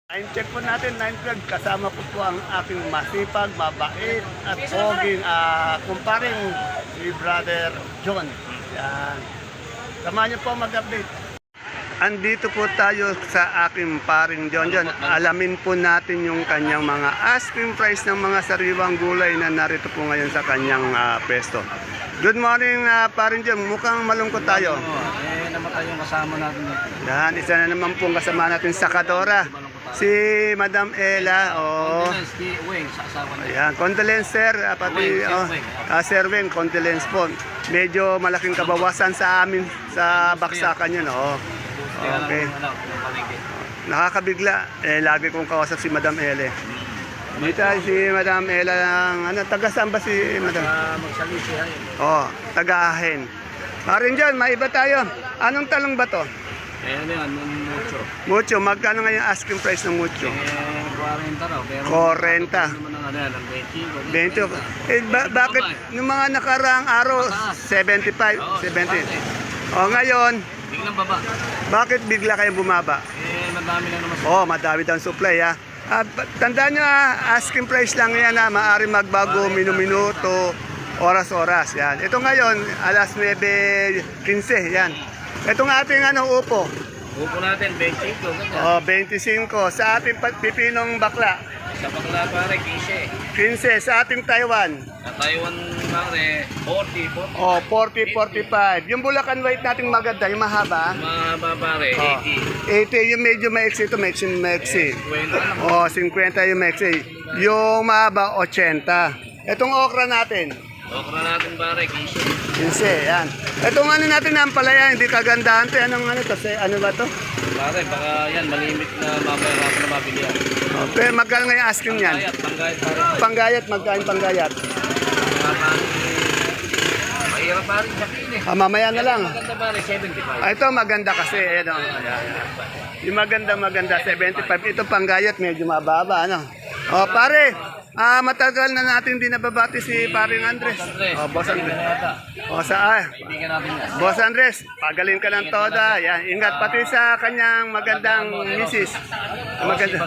Time check po natin, 9:12. Kasama ko po ang aking masipag, mabait at poging kumparing si Brother John. Yan. Samahan niyo po mag-update. Andito po tayo sa aking paring John. Alamin po natin yung kanyang mga asking price ng mga sariwang gulay na narito po ngayon sa kanyang pesto. Good morning, paring John. Mukhang malungkot tayo. Namatay yung kasama natin. Yan, isa na naman pong kasama natin sa Kadora. Si Madam Ella, Condolence kay Weng sa asawa niya. Ayan, condolence sir, pati Sir Weng, condolence po. Medyo malaking kabawasan sa amin sa baksakan yun, Okay. Nakakabigla, lagi kong kausap si Madam Ella. Dito si Madam Ella, taga saan ba si Madam? Magsalisi ay. Taga-ahen. Marin dyan, maiba tayo. Anong talong ba to? Ano yan, mucho. Mucho, magkano ngayon asking price ng mucho? 40 raw. Pero 40. naman ang ano yan, ang 20. 20. Bakit nung mga nakaraang araw, 75, 70? Ngayon, Biglang baba. bakit bigla kayong bumaba? Madami na naman. Madami daw ang supply, tandaan nyo, asking price lang yan, maaari magbago minuto, oras-oras, yan. Ito ngayon, alas 9:15, yan. Itong ating upo. Upo natin, 25. Ganyan. 25. Sa ating pipinong bakla, Sa bakla pare, 15. 15. Sa ating Taiwan, Sa Taiwan pare, 40. 40, 45. Yung Bulacan White nating maganda, yung mahaba, Mahaba pare, 80. Yung medyo maiksi ito, maiksi. 20. 50 yung maiksi. Yung mahaba, 80. Itong okra natin, Okra natin pare, 15. 15, yan. Itong natin ang palaya, hindi kagandahan to. Anong to? Ano ba to? Pare, baka yan, malimit na mamaya na mabili yan. Pero magkano nga yung asking yan? Panggayat pare. Panggayat, magkano panggayat? Mahirap pare, sakin eh. Mamaya na lang. Maganda pare, 75. Ito maganda kasi. Ayan. Yung maganda, 75. Ito panggayat, medyo mababa. Pare, matagal na natin din nababati si paring Andres. Boss Andres. Ibigan natin yan. Boss Andres, pagaling ka ng toda. Yan, ingat pati sa kanyang magandang misis. Maganda.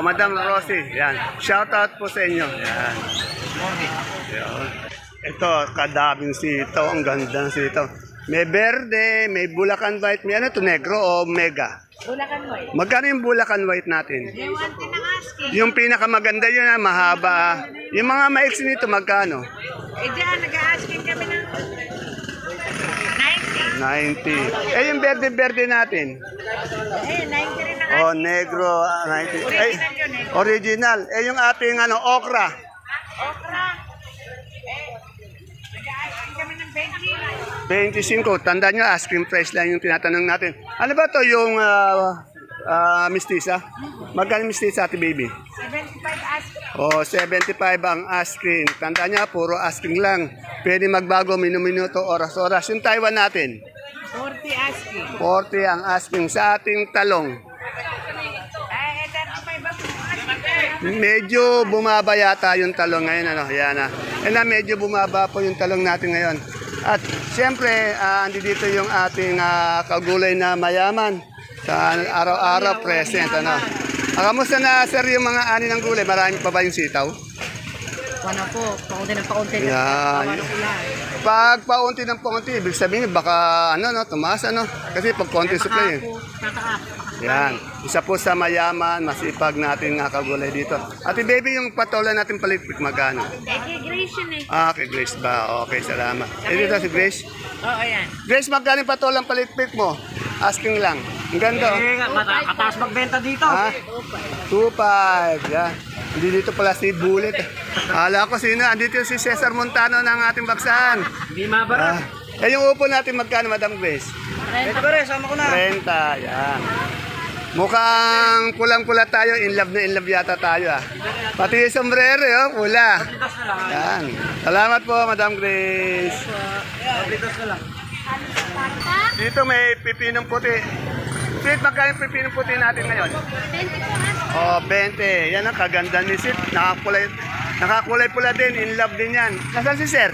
Madam Rosie. Yan. Shout out po sa inyo. Yan. Yan. Ito, kadaming sitaw. Ang ganda ng sitaw. May berde, may Bulacan White. May negro o mega? Bulacan White. Magkano yung Bulacan White natin? May 1 ng asking. Yung pinakamaganda yun, mahaba. Yung mga maiksi nito, magkano? Diyan, nag-asking kami ng 90. 90. Yung berde-berde natin? 90 rin ang Negro, 90. Original. Yung ating okra? okra. Nag-asking kami ng 25. Tandaan nyo, asking price lang yung tinatanong natin. Ano ba to yung mistisa? Magkano mistisa, ate baby? 75 asking. 75 ang asking. Tandaan nyo, puro asking lang. Pwede magbago minuto, oras-oras. Yung Taiwan natin? 40 asking. 40 ang asking sa ating talong. 35 asking. Medyo bumaba yata yung talong ngayon. Yan medyo bumaba po yung talong natin ngayon. At siyempre, dito yung ating kagulay na mayaman sa araw-araw present. Kamusta na sir yung mga ani ng gulay? Marami pa ba yung sitaw? Paunti ng paunti. Yan. Pag paunti ng paunti, ibig sabihin baka tumaas Kasi pag konti supply Yan. Isa po sa mayaman, masipag natin kagulay dito. Ate baby, yung patola natin palikpik magkano? Kay Grace yun eh. Kay Grace ba? Okay, salamat. Dito si Grace. Oo, yan. Grace, magkano yung patolang palikpik mo? Asking lang. Ang ganda. Mataas magbenta dito. 2.5. Yan. Hindi dito pala si Bullet. Ala ko sino. Andito si Cesar Montano ng ating baksahan. Hindi mabarat. Yung upo natin magkano, Madam Grace? Ito pare, sama ko na. 30. Yan. Mukhang pulang-pula tayo. In love na in love yata tayo. Pati yung sombrero, pula. Yan. Salamat po, Madam Grace. Dito may pipinong puti. Sweet, magkano yung pipinong puti natin ngayon? 20. Yan ang kaganda ni Sid. Nakakulay pula din. In love din yan. Nasaan si Sir?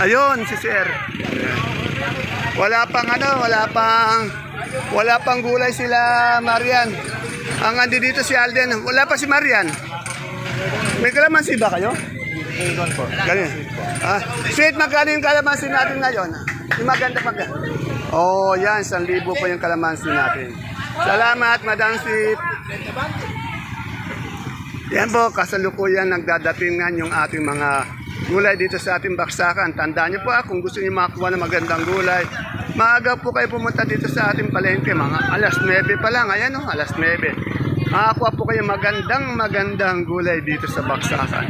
Ayun, si Sir. Wala pang gulay sila, Marian. Ang andi dito si Alden. Wala pa si Marian. May kalamansi ba kayo? Ganyan. Ah, sweet, magkano yung kalamansi natin ngayon? Yung maganda pa. Oh, yan. 1,000 po yung kalamansi natin. Salamat, Madam Sweet. Yan po, kasalukuyan nagdadatingan yung ating mga gulay dito sa ating baksakan. Tandaan niyo po kung gusto niyo makakuha ng magandang gulay, maaga po kayo pumunta dito sa ating palengke. Mga alas 9 pa lang. Ayan o, alas 9. Makakuha po kayo magandang gulay dito sa baksakan.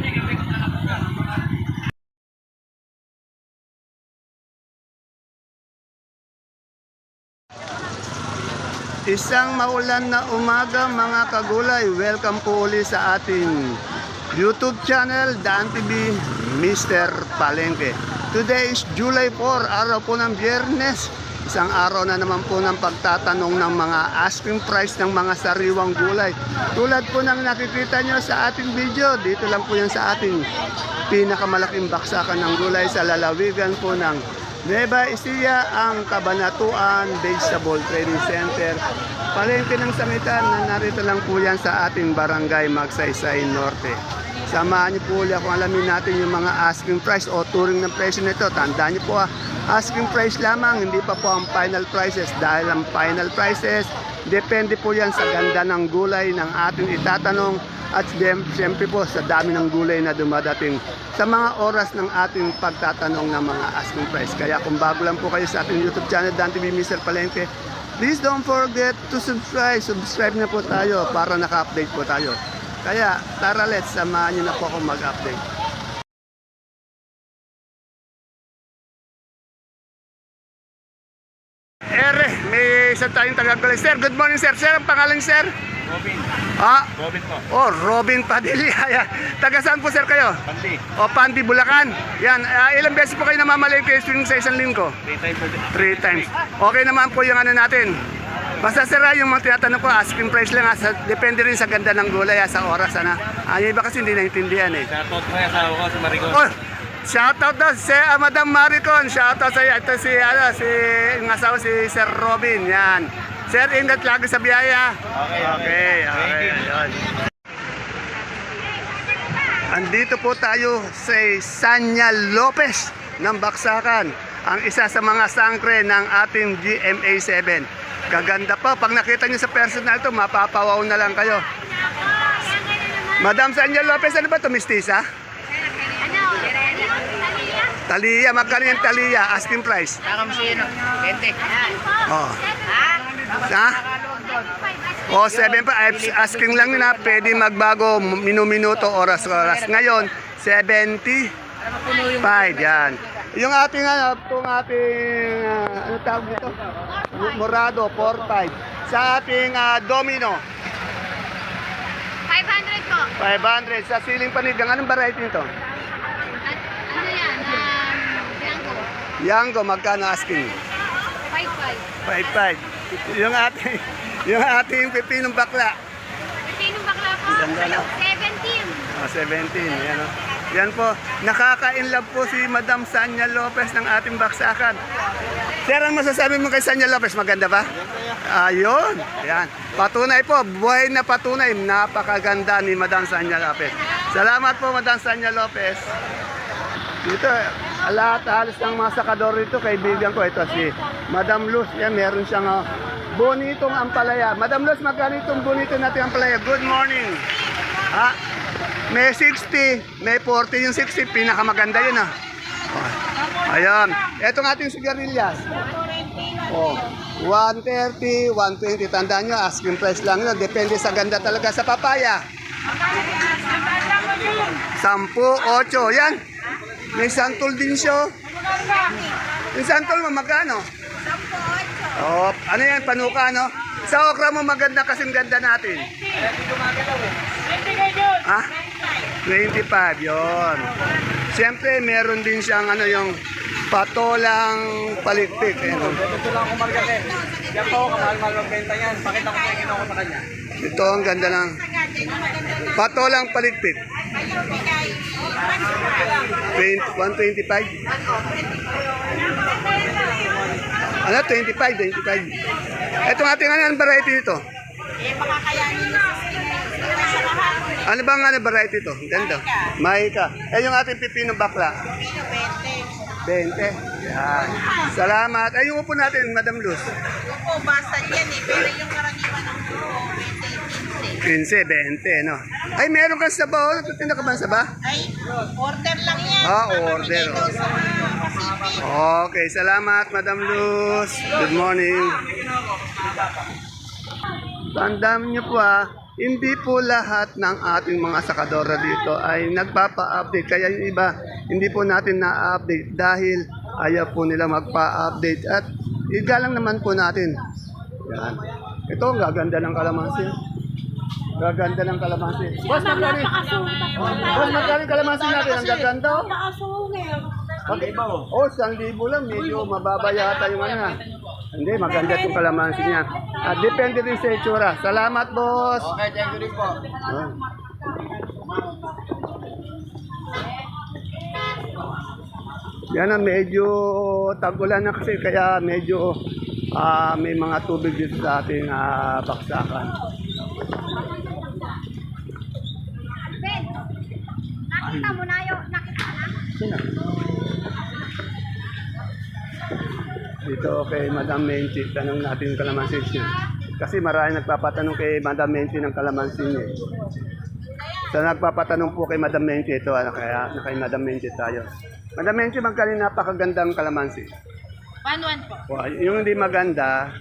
Isang maulan na umaga mga kagulay. Welcome po uli sa ating YouTube channel, Dan TV, Mr. Palengke. Today is July 4, araw po ng Biyernes. Isang araw na naman po ng pagtatanong ng mga asking price ng mga sariwang gulay. Tulad po ng nakikita nyo sa ating video, dito lang po yan sa ating pinakamalaking baksakan ng gulay sa lalawigan po ng Nueva Ecija, ang Cabanatuan Vegetable Trading Center. Palengke ng sangitan na narito lang po yan sa ating barangay Magsaysay Norte. Samahan niyo po ulit kung alamin natin yung mga asking price o turing ng presyo nito. Tandaan niyo po asking price lamang, hindi pa po ang final prices. Dahil ang final prices, depende po yan sa ganda ng gulay ng ating itatanong. At siyempre po sa dami ng gulay na dumadating sa mga oras ng ating pagtatanong ng mga asking price. Kaya kung bago lang po kayo sa ating YouTube channel, Dan TV Mr. Palengke, please don't forget to subscribe. Subscribe na po tayo para naka-update po tayo. Kaya tara let's, samahan niyo na po ako mag-update. May isang tayong taga-gulay. Sir, good morning sir. Sir, ang pangalan sir? Robin. Robin po. Oh, Robin Padilla. Yan. Taga saan po sir kayo? Pandi. O, Pandi, Bulacan. Yan. Ilang beses po kayo namamalengke sa isang linggo? 3 times per day. 3 times. Okay naman po yung ano natin. Basta sir, yung mga tinatanong ko, asking price lang. Depende rin sa ganda ng gulay, sa oras. Yung iba kasi hindi naintindihan eh. Shoutout ko yung asawa ko, si Marico. Oh, shoutout daw si Madam Maricon. Shoutout sa ito si yung asawa si Sir Robin. Yan. Sir, ingat lagi sa biyaya. Okay. Ayun. Andito po tayo sa Sanya Lopez ng Baksakan. Ang isa sa mga sangkre ng ating GMA 7. Gaganda pa. Pag nakita nyo sa personal to, mapapawaw na lang kayo. Madam Sanya Lopez, ano ba ito? Mistisa? Talia, magkano yung Talia? Asking price? Takam si 20. Oh. Ha? O, 7 pa. Asking lang nila, pwede magbago minuto, oras. Ngayon, 75. Yan. Yung ating, ano tawag dito? Morado, 4-5. Sa ating domino. 500 po. 500. Sa siling panigang, anong variety nito? Ano yan? Yango. Yango, magkano asking? 5-5. 5-5. Yung ating pipinong bakla. Sinong bakla po? Ganda na. 17. 17. Yan, yan po. Nakaka-inlove po si Madam Sanya Lopez ng ating baksakan. Sir, ang masasabi mo kay Sanya Lopez, maganda ba? Ayun. Yan. Patunay po. Buhay na patunay. Napakaganda ni Madam Sanya Lopez. Salamat po, Madam Sanya Lopez. Dito, halos ng mga sakador dito, kaibigan ko. Ito si Madam Luz. Yan, meron siyang bonitong ampalaya. Madam Luz, magkano itong bonito natin ampalaya? Good morning. May 60, may 40. Yung 60, pinakamaganda yun Ayan. Itong ating sigarilyas. 130, 120. Tandaan nyo, asking price lang yun. Depende sa ganda talaga. Sa papaya. 10, 8. Yan. May santol din siya. Yung santol mo, magkano? 10, 8. Oh, ano yan, panuka, no? Sa okra mo, maganda kasing ganda natin. 25, yon. Siyempre, meron din siyang yung patolang palikpik. Ito lang ako margate. Yan po, kamahal-mahal magbenta yan. Pakita ko yung ginawa ko sa kanya. Ito ang ganda ng patolang palikpik. 125? Ano? 25. Itong ating anong variety nito? Makakayanin mo Ano bang variety ito? Ganda. Mahika. Eh, yung ating pipinong bakla? 20. Yan. Salamat. Ay, yung upo natin, Madam Luz. Opo, basta yan eh. Pero yung karaniwan ng buo, 20. 15, 20, no? Ay, meron kang sabaw. Tinda ka ba ng saba? Ay, order lang yan. Order. Mamamigay daw sa mga Pacific. Okay, salamat, Madam Luz. Good morning. Tandaan niyo po hindi po lahat ng ating mga sakadora dito ay nagpapa-update. Kaya yung iba, hindi po natin na-update dahil ayaw po nila magpa-update. At igalang naman po natin. Yan. Ito, ang gaganda ng kalamansi. Gaganda ng kalamansi. Boss, magkano? Boss, magkano yung kalamansi natin? Ang gaganda. Oh, 1,000 lang. Medyo mababa yata yung ano. Hindi, maganda itong kalamansi niya. At depende din sa itsura. Salamat, boss. Okay, thank you rin po. Yan ang medyo tag-ulan na kasi kaya medyo may mga tubig dito sa ating baksakan. Ben, nakita mo na yun. Nakita na. Sino? Dito kay Madam Menchi, tanong natin yung kalamansi niya. Kasi marami nagpapatanong kay Madam Menchi ng kalamansi niya. So nagpapatanong po kay Madam Menchi ito, kaya kay Madam Menchi tayo. Madam Menchi, magkano yung napakagandang kalamansi? 1-1 po. Yung hindi maganda,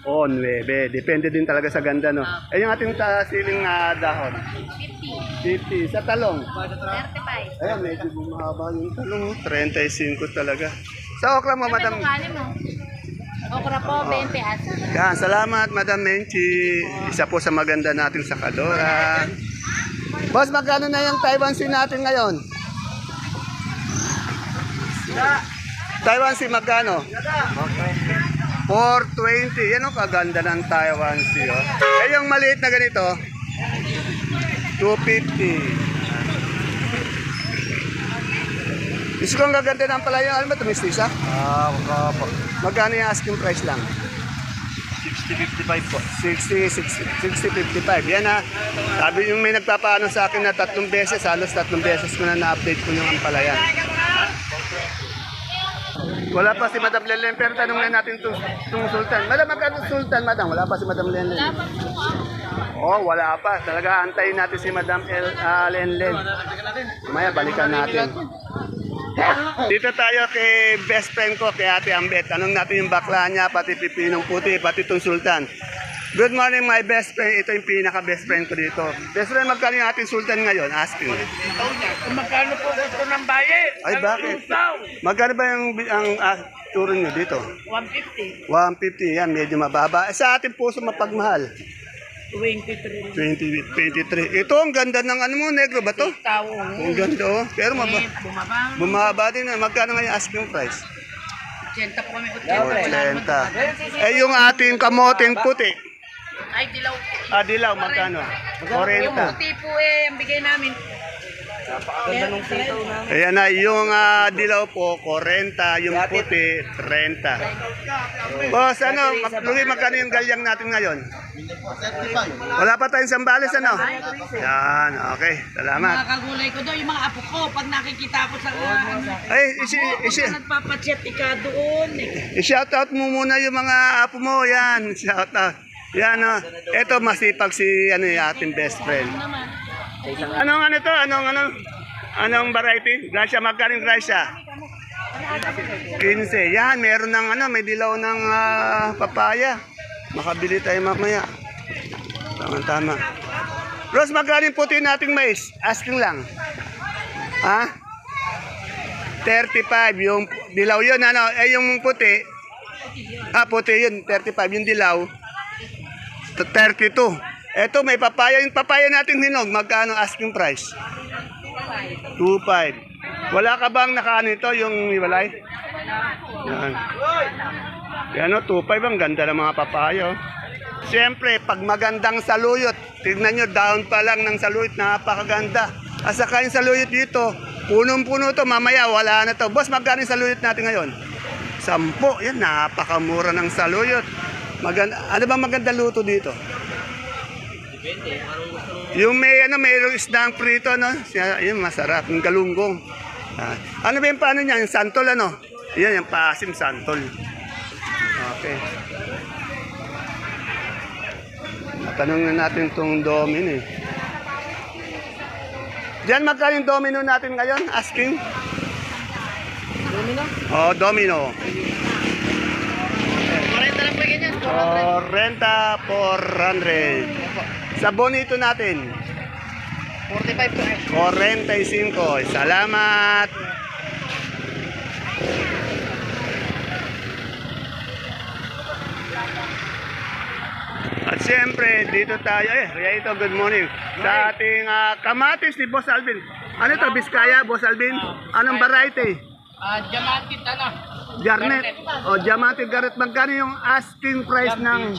9. 9. Depende din talaga sa ganda, no? Eh, yung ating siling dahon? 50. 50. Sa talong? 35. Ayan, medyo bumaba yung talong. 35 talaga. Sa okra mo, Madam? Okra po, 20 at. Yan, salamat, Madam Menchi. Isa po sa maganda nating sakadora. Boss, magkano na yung Taiwan Sea natin ngayon? Taiwan Sea, magkano? 420. Yan ang kaganda ng Taiwan Sea. Oh. Eh, yung maliit na ganito? 250. Gusto kong gaganda ng palaya. Alam ba ito, Miss Lisa? Opo. Magkano yung asking price lang? 60-55 po. 60-55. Yan sabi yung may nagpapaano sa akin na 3 beses, halos 3 beses ko na na-update ko yung ampalayan. Wala pa si Madam Lenlen, pero tanong na natin itong Sultan. Madam, magkano Sultan, Madam? Wala pa si Madam Lenlen. Oh, wala pa. Talaga antayin natin si Madam Lenlen. Maya, balikan natin. Dito tayo kay best friend ko, kay Ate Ambet. Tanong natin yung bakla niya, pati pipinong puti, pati itong Sultan. Good morning, my best friend. Ito yung pinaka-best friend ko dito. Best friend, magkano yung ating Sultan ngayon? Asking. Magkano po gusto ng bayan? Ay, bakit? Magkano ba yung turo nyo dito? 150. 150, yan, medyo mababa. Sa ating puso mapagmahal. 23. 23. Ito, ang ganda ng ano mo, negro ba to? Tao. Ang ganda, oh. Pero bumaba din na. Magkano nga yung asking price? 80 po kami. 80. Eh, yung ating kamoteng puti. Ay, dilaw. Dilaw, magkano? 40. Puti po ang bigay namin. Ayan na, yung dilaw po, 40. Yung puti, 30. Boss, Lugi, magkano yung galyang natin ngayon? Wala pa tayong sambales, Yan, okay. Salamat. Mga kagulay ko doon, yung mga apo ko, pag nakikita ko sa Ay, nagpapachat ka doon. i-shoutout mo muna yung mga apo mo. Yan, shoutout. Yan, Ito, masipag si yung ating best friend. Anong to? Anong variety? Gracia, magkano yung Gracia? 15. Yan, meron ng may dilaw ng papaya. Makabili tayo mamaya. Tama-tama. Rose, magkano yung puti nating mais? Asking lang. 35. Yung dilaw yun, yung puti. Puti yun, 35. Yung dilaw, 32. Eto, may papaya. Yung papaya nating hinog, magkano asking price? 2.5. Wala ka bang nakaano ito, yung iwalay? Yan. Yan 2.5. Ang ganda ng mga papaya. Siyempre, pag magandang saluyot, tignan nyo, down pa lang ng saluyot, napakaganda. At saka yung saluyot dito, punong-puno to, mamaya wala na to. Boss, magkano yung saluyot natin ngayon? 10. Yan, napakamura ng saluyot. Ano ba maganda luto dito? Yung mayroong isdang prito, no? Yun, masarap. Yung galunggong. Ano ba yung paano niya? Yung santol, ano? Yan, yung paasim santol. Okay. Tanong na natin itong domino eh. Diyan, magkano yung domino natin ngayon? Asking? Domino? Oh, domino. 40 lang po ganyan. 40, 400. Sa bonito natin? 45 po. 45. Salamat. At siyempre, dito tayo. Ito, good morning. Sa ating kamatis ni Boss Alvin. Ano to, Biskaya, Boss Alvin? Anong variety? Diamantit ano? Garnet. O, Diamante Garnet. Magkano yung asking price ng...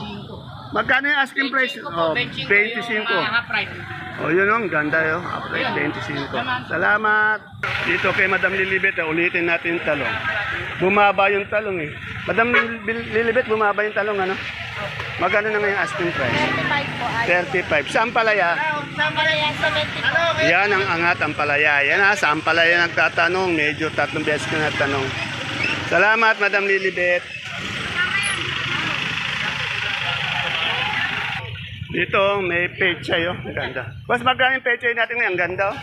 Magkano yung asking price? Oh, 25. Half price. O, yun ang ganda yun. Price 25. Salamat. Dito kay Madam Lilibet, ulitin natin yung talong. Bumaba yung talong eh. Madam Lilibet, bumaba yung talong ano? Magkano na ngayon asking price? 35 po ay. 35. Saan palaya? Saan pala yan? 70 po. Yan ang angat ang palaya. Yan ha, saan palaya nagtatanong? Medyo 3 beses ko natanong. Salamat, Madam Lilibet. Dito, may pechay, oh. Ang ganda. Boss, magkano yung pechay natin ngayon? Ang ganda, oh.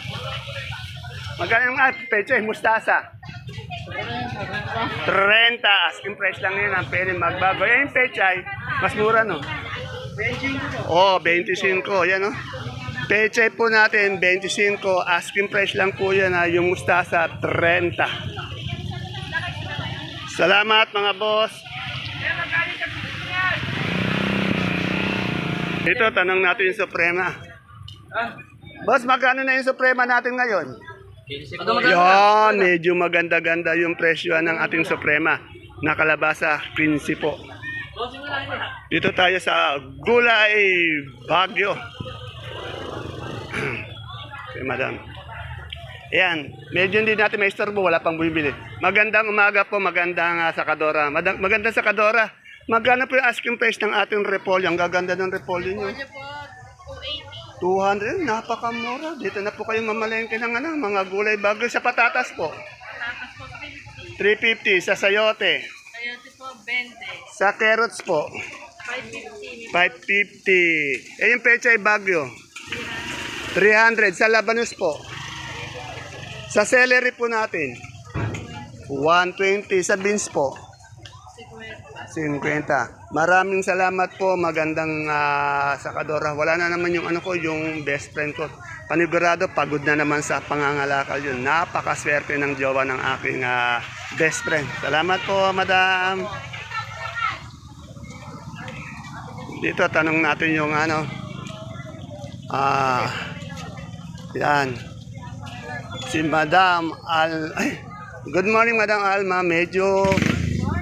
Magkano yung pechay? Mustasa. 30. Asking price lang yun. Ang pwede magbago. Yung pechay, mas mura, no? 25. Oh, 25. Yan, oh. Pechay po natin, 25. Asking price lang po yan, ha. Yung mustasa, 30. Salamat, mga boss. Ito, tanong natin yung Suprema. Boss, magkano na yung Suprema natin ngayon? Yan, medyo maganda-ganda yung presyo ng ating Suprema. Nakalabasa, 15 po. Dito tayo sa Gulay Baguio. Okay, madam. Ayan, medyo hindi natin may istorbo, wala pang bumibili. Magandang umaga po, magandang sakadora. Magandang sakadora. Magkano po yung asking price ng ating repolyo? Ang gaganda ng repolyo nyo. 200, napakamura. Dito na po kayo mamalengke ng mga gulay bago. Sa patatas po? 350. Sa sayote? Sayote po, 20. Sa carrots po? 550. Eh yung pechay bagyo? 300. Sa labanos po? Sa celery po natin? 120. Sa beans po? 50. Maraming salamat po. Magandang sakadora. Wala na naman yung yung best friend ko. Panigurado, pagod na naman sa pangangalakal yun. Napakaswerte ng jowa ng aking best friend. Salamat po, madam. Dito, tanong natin yung yan. Si Madam good morning, Madam Alma. Medyo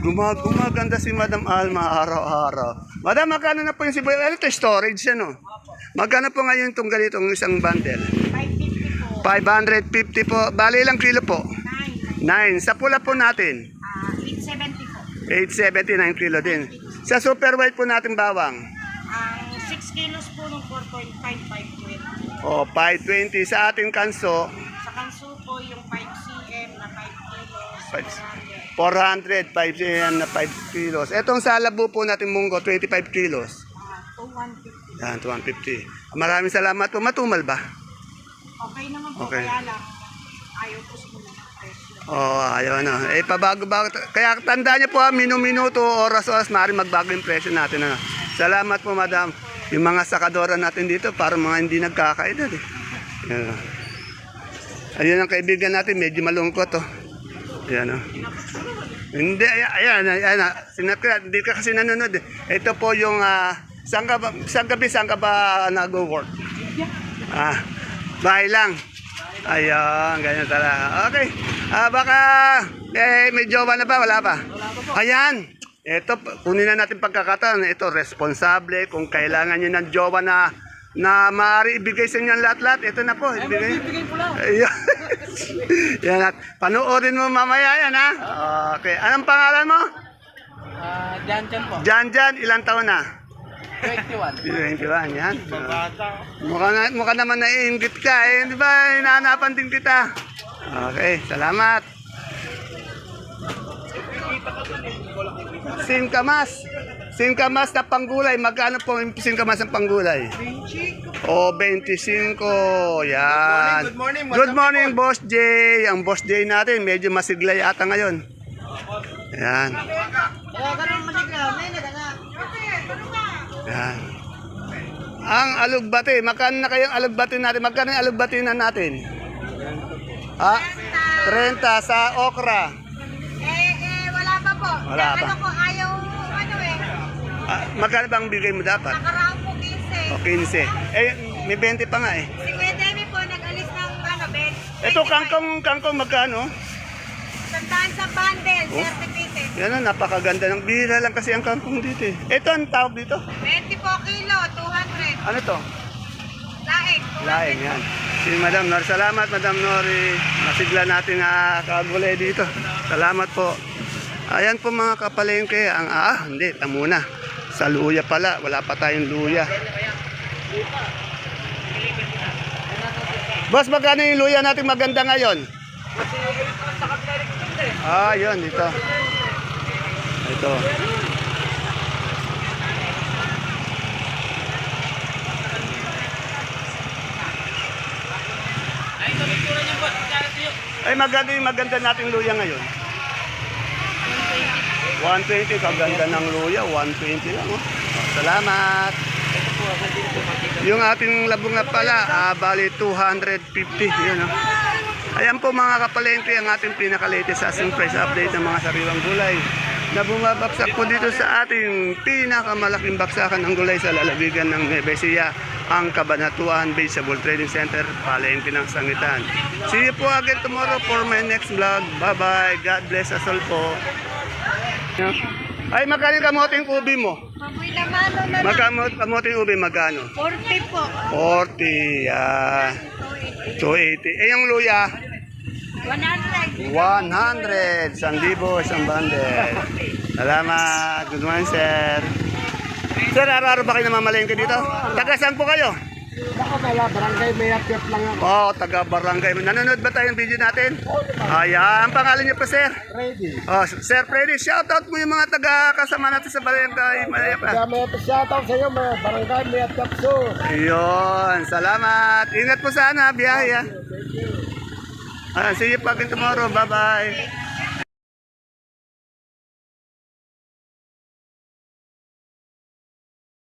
gumaganda si Madam Alma araw-araw. Madam, magkano na po yung sibuyas? Ito, storage yan, no? Magkano po ngayon itong ganitong isang bundle? 550 po. 550 po. Bali ilang kilo po? 9. Sa pula po natin? 870 po. 879 kilo din. Sa super white po natin bawang? Ang 6 kilos po ng 4.5, 520. O, 520. Sa ating kanso? Sa kanso po yung 5 cm na 5 kilos. 400, 5 cm na 5 kilos. Etong sa labo po natin munggo, 25 kilos. 250. Yan, 250. Maraming salamat po. Matumal ba? Okay naman po, Okay. kaya lang ayaw po siguro ng presyo. Oo, ayaw na. Eh, pabago-bago. Kaya tandaan niyo po, minuto, oras-oras, maaaring magbago yung presyo natin. Salamat po, madam. Yung mga sakadora natin dito, parang mga hindi nagkakaedad. Yan. Ayun ang kaibigan natin, medyo malungkot. Ayan, Hindi, ayan. Sinap ka, hindi ka kasi nanonood. Ito po yung, saan ka ba nag-work? Bahay lang. Ayun, ganyan talaga. Okay. Baka, may jowa na ba? Wala pa? Ayan. Ito, kunin na natin pagkakataon. Ito, responsable. Kung kailangan nyo ng jowa na maaari ibigay sa inyo lahat-lahat. Ito na po. Ibigay po lang. Yan at panoorin mo mamaya yan, ha? Okay. Anong pangalan mo? Jan po. Jan, ilang taon na? 21, yan. Mukha naman naiingit ka eh. Di ba, hinahanapan din kita. Okay, salamat. Singkamas na panggulay. Magkano po yung singkamas ng panggulay? 25. Yan. Good morning, Boss J. Ang Boss J natin, medyo masigla yata ngayon. Yan. Yan. Ang alugbati, magkano na kayong alugbati natin? Magkano yung alugbati na natin? 30 sa okra. Wala pa po. Wala pa. Ano po, ayaw, Magkano bang bigay mo dapat? nakaraang po 15. O 15. Eh, may 20 pa nga eh. Si Wedemi po, nag-alis ng Ben. Ito, kangkong magkano? Sandaan sa bundle, Oh. 30 pieces. Yan na, napakaganda ng bihira lang kasi ang kangkong dito eh. Ito, ang tawag dito. 20 po kilo, 200. Ano to? Laing. Laing yan. Si Madam Nori. Salamat, Madam Nori. Masigla natin kagulay dito. Salamat po. Ayan po mga kapalengke. Hindi, muna. Sa luya pala. Wala pa tayong luya. Boss, magkano yung luya natin maganda ngayon? Yun, dito. Ito. Ay, maganda nating luya ngayon. 120, kaganda ng luya, 120 lang. Oh. Salamat. Yung ating labong na pala, bali 250. Yun, oh. Ayan po mga kapalengke, ang ating pinaka-latest asking price update ng mga sariwang gulay na bumabaksak po dito sa ating pinakamalaking baksakan ng gulay sa lalawigan ng Nueva Ecija, ang Cabanatuan Vegetable Trading Center, palengke ng Sangitan. See you po again tomorrow for my next vlog. Bye-bye. God bless us all po. Ay, magkano yung kamoting ubi mo? Mamoy naman, na Magkano kamoting ubi, magkano? 40 po. 40, 280. Eh, yung luya? 100. 100. 1,000, isang bundle. Salamat. Good morning, sir. Sir, araw-araw ba kayo namamalengke dito? Taga saan po kayo? Ako pala, barangay Mayapyap lang ako. Taga barangay. Nanonood ba tayo ng video natin? Ayan. Ang pangalan niyo po, sir? Ready. Sir Freddy, shoutout mo yung mga taga-kasama natin sa barangay. Mayapyap shoutout sa iyo, barangay Mayapyap so. Ayun. Salamat. Ingat po sana. Biyahe. See you again tomorrow. Bye-bye.